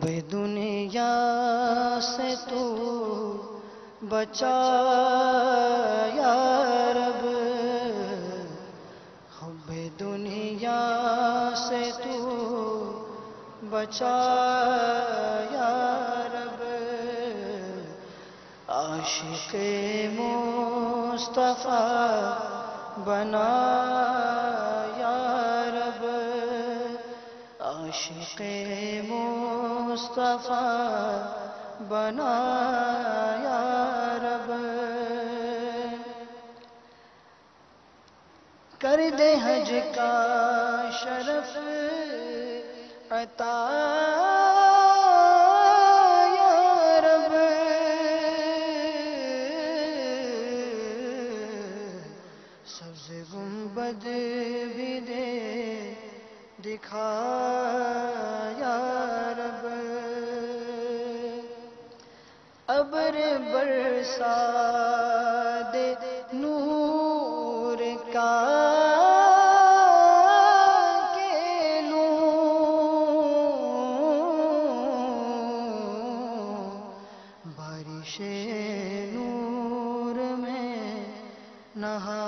دنیا سے تو بچا یا رب، حب دنیا سے تو بچا یا رب، عاشق مصطفیٰ بنا یا رب، عاشق مصطفیٰ بنا یا رب، کر دے حج کا شرف عطا یا رب، سبز گنبد بھی دے دکھا یا رب، ابر برسا دے نور کا کہ لوں بارش نور میں نہا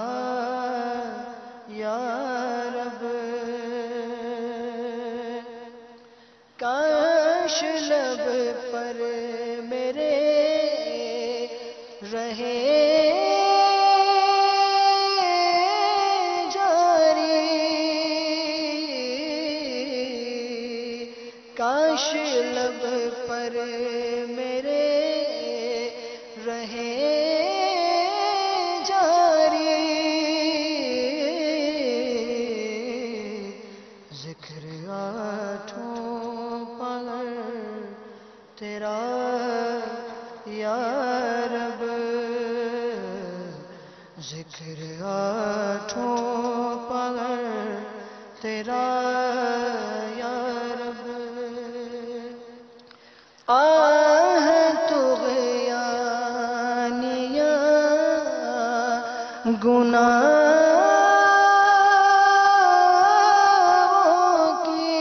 یا رب، کاش لب پر میرے رہے جاری، کاش لب پر میرے رہے جاری، ذکر آٹھوں پہر تیرا یا رب، ذکر آٹھوں پہر تیرا یا رب، آہ طغیانیاں گناہوں کی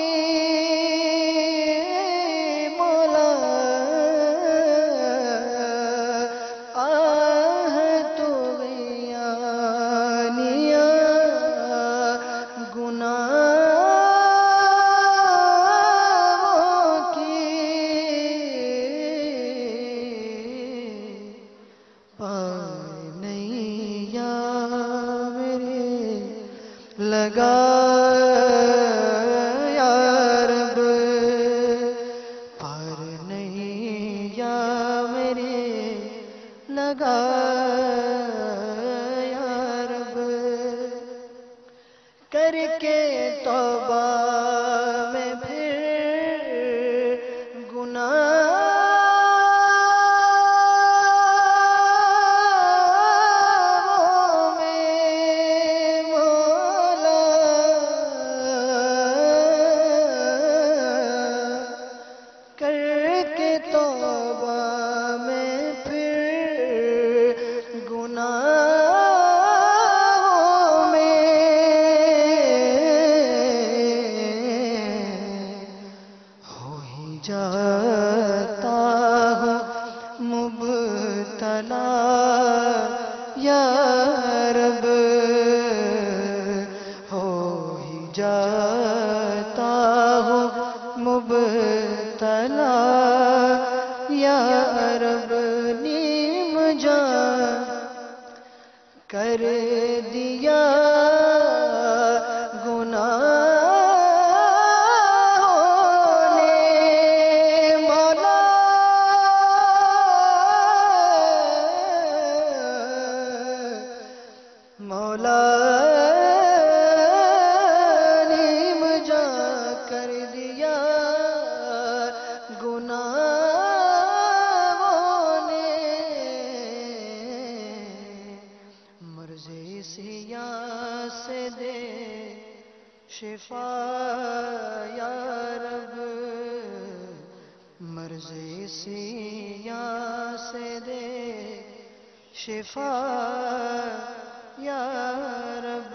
مولا، آہ طغیانیاں گناہوں کی پائے نہیں یا میرے لگا یا رب، پار نہیں یا میرے لگا یا رب، کر کے توبہ میں پھر گناہوں میں مولا، کر کے توبہ میں پھر گناہوں میں ہو ہی جاتا ہوں مبتلا یا رب، ہو ہی جاتا ہوں مبتلا یا رب، نیم جان کر دیا گناہوں نے مولا، مولا نیم جان کر دیا گناہوں نے، مرض سیاہ سے دے شفا یا رب، مرض سیاہ سے دے شفا یا رب۔